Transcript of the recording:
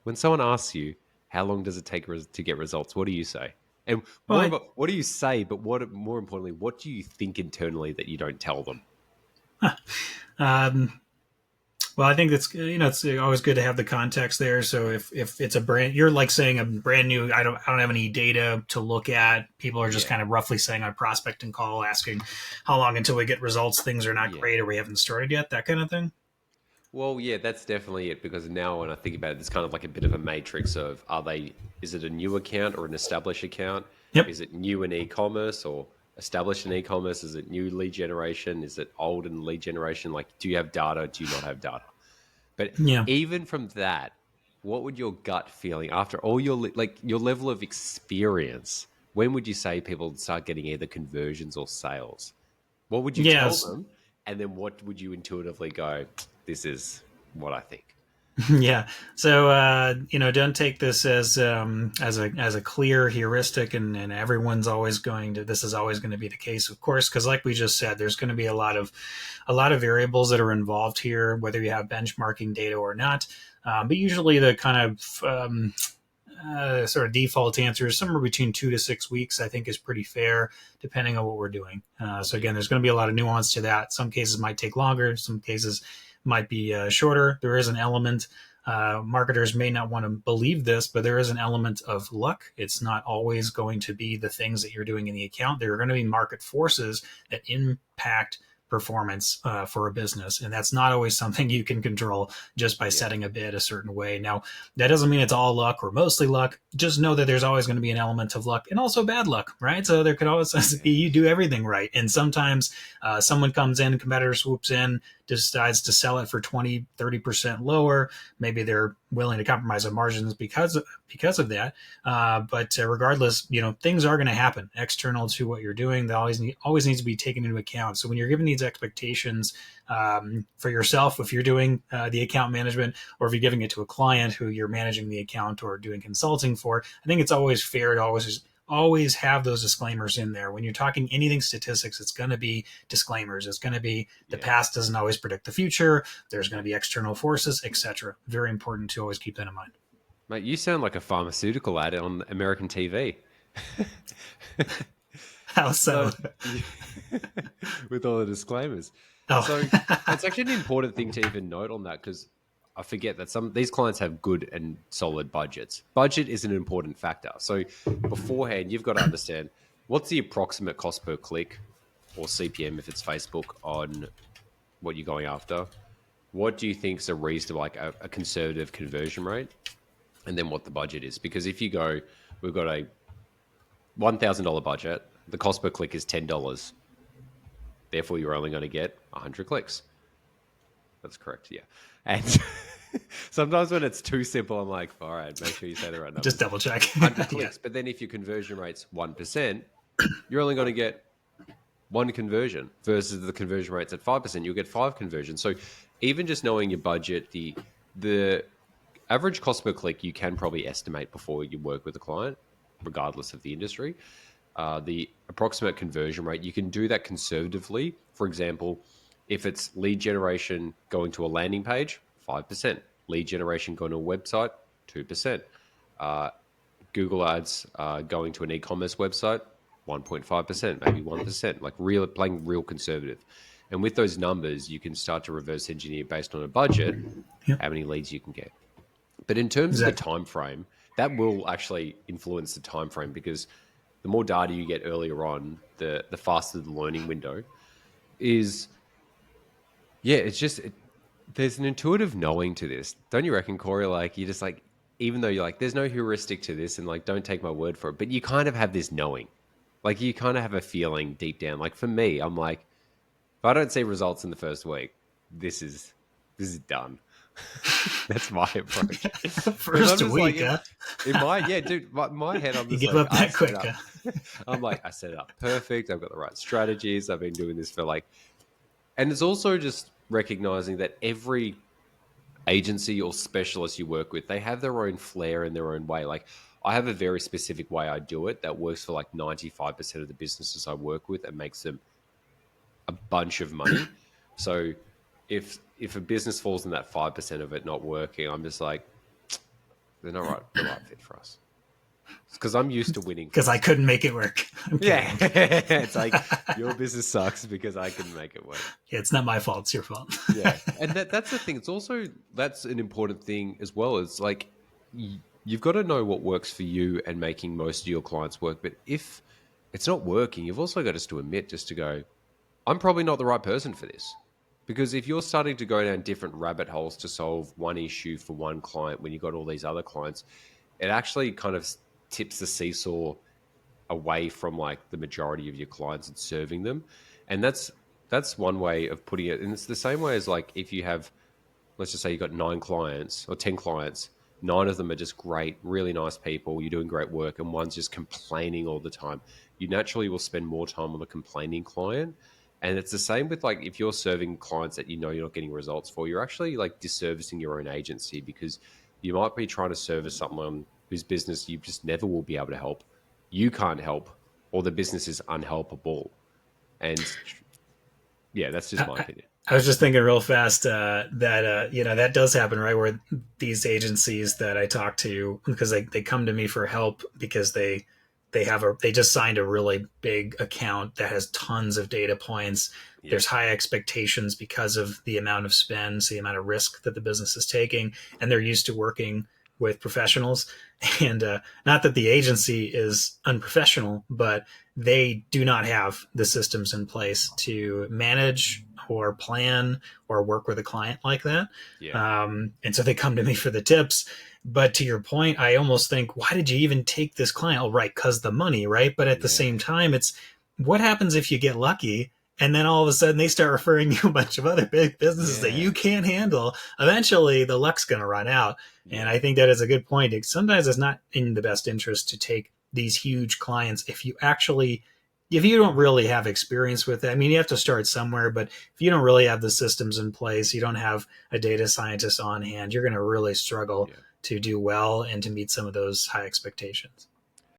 When someone asks you, how long does it take to get results? What do you say? And Well, more about what do you say, but more importantly, what do you think internally that you don't tell them? um, well, I think that's it's always good to have the context there. So if it's a brand, you're like saying a brand new. I don't have any data to look at. People are just Yeah, kind of roughly saying on prospecting call, asking how long until we get results. Things are not yeah. great, or we haven't started yet. That kind of thing. Well, yeah, that's definitely it because now when I think about it, it's kind of like a bit of a matrix of is it a new account or an established account? Yep. Is it new in e-commerce or established in e-commerce? Is it new lead generation? Is it old in lead generation? Like, do you have data? Do you not have data? But Yeah. even from that, what would your gut feeling after all like your level of experience? When would you say people start getting either conversions or sales? What would you tell Yes. them? And then what would you intuitively go, this is what I think? Yeah. So don't take this as a clear heuristic, and everyone's always going to. This is always going to be the case, of course, because like we just said, there's going to be a lot of variables that are involved here, whether you have benchmarking data or not. But usually, the kind of sort of default answer is somewhere between 2 to 6 weeks. I think is pretty fair, depending on what we're doing. So Yeah. again, there's going to be a lot of nuance to that. Some cases might take longer. Some cases might be shorter. There is an element. Marketers may not want to believe this, but there is an element of luck. It's not always going to be the things that you're doing in the account. There are going to be market forces that impact performance for a business, and that's not always something you can control just by Yeah. setting a bid a certain way. Now, that doesn't mean it's all luck or mostly luck. Just know that there's always going to be an element of luck and also bad luck, right? So there could always be Yeah. you do everything right, and sometimes someone comes in, competitor swoops in, decides to sell it for 20, 30% lower. Maybe they're willing to compromise on margins because of that. But regardless, things are going to happen external to what you're doing. That always needs to be taken into account. So when you're given these expectations for yourself, if you're doing the account management, or if you're giving it to a client who you're managing the account or doing consulting for, I think it's always fair to always have those disclaimers in there. When you're talking anything statistics, it's going to be disclaimers. It's going to be the Yeah. past doesn't always predict the future. There's going to be external forces, etc. Very important to always keep that in mind. Mate, you sound like a pharmaceutical ad on American TV. How so? So, yeah, with all the disclaimers. Oh, So, it's actually an important thing to even note on that because I forget that some these clients have good and solid budgets. Budget is an important factor. So, beforehand, you've got to understand what's the approximate cost per click or CPM if it's Facebook on what you're going after. What do you think is a reasonable, like a conservative conversion rate? And then what the budget is. Because if you go, we've got a $1,000 budget, the cost per click is $10. Therefore, you're only going to get 100 clicks. That's correct, yeah. And sometimes when it's too simple, I'm like, all right, make sure you say the right just numbers. double check. 100 Yeah. clicks. But then if your conversion rate's 1%, you're only going to get one conversion versus the conversion rate's at 5%, you'll get five conversions. So even just knowing your budget, the average cost per click you can probably estimate before you work with a client, regardless of the industry. The approximate conversion rate, you can do that conservatively. For example, if it's lead generation going to a landing page, 5%. Lead generation going to a website, 2%. Uh, Google Ads going to an e-commerce website, 1.5%, maybe 1%, like playing real conservative. And with those numbers, you can start to reverse engineer based on a budget, Yep. how many leads you can get. But in terms of the Exactly. time frame, that will actually influence the time frame because the more data you get earlier on, the faster the learning window is. Yeah, there's an intuitive knowing to this. Don't you reckon, Corey? Like you just like, even though you're like, there's no heuristic to this, and like, don't take my word for it, but you kind of have this knowing. Like you kind of have a feeling deep down. Like for me, I'm like, if I don't see results in the first week, this is this is done. That's my approach. Because I'm First just like week, huh? in my yeah, dude, my head, I'm You just give like up I that set quick, up. huh? I'm like I set it up perfect. I've got the right strategies. I've been doing this for like, and it's also just recognizing that every agency or specialist you work with, they have their own flair and their own way. Like I have a very specific way I do it that works for like 95% of the businesses I work with and makes them a bunch of money. So if a business falls in that 5% of it not working, I'm just like, they're not the right fit for us. Because I'm used to winning. Because I couldn't make it work. Yeah. It's like, your business sucks because I couldn't make it work. Yeah, it's not my fault. It's your fault. Yeah. And that's the thing. It's also, that's an important thing as well. It's like, you've got to know what works for you and making most of your clients work. But if it's not working, you've also got to admit, just to go, I'm probably not the right person for this. Because if you're starting to go down different rabbit holes to solve one issue for one client when you've got all these other clients, it actually kind of tips the seesaw away from like the majority of your clients and serving them. And that's one way of putting it. And it's the same way as like if you have, let's just say you've got 9 clients or 10 clients, 9 of them are just great, really nice people, you're doing great work, and one's just complaining all the time. You naturally will spend more time on the complaining client. And it's the same with like if you're serving clients that you know you're not getting results for, you're actually like disservicing your own agency, because you might be trying to service someone whose business you just never will be able to help. You can't help, or the business is unhelpable. And yeah, that's just my opinion. I was just thinking real fast that that does happen, right? Where these agencies that I talk to, because they come to me for help because they just signed a really big account that has tons of data points. Yeah. There's high expectations because of the amount of spends, the amount of risk that the business is taking, and they're used to working with professionals. And not that the agency is unprofessional, but they do not have the systems in place to manage or plan or work with a client like that. Yeah. And so they come to me for the tips. But to your point, I almost think, why did you even take this client? Oh, right, because the money, right? But at the same time, it's what happens if you get lucky and then all of a sudden they start referring you a bunch of other big businesses that you can't handle? Eventually, the luck's going to run out. And I think that is a good point. Sometimes it's not in the best interest to take these huge clients if you don't really have experience with it. I mean, you have to start somewhere, but if you don't really have the systems in place, you don't have a data scientist on hand, you're going to really struggle to do well and to meet some of those high expectations.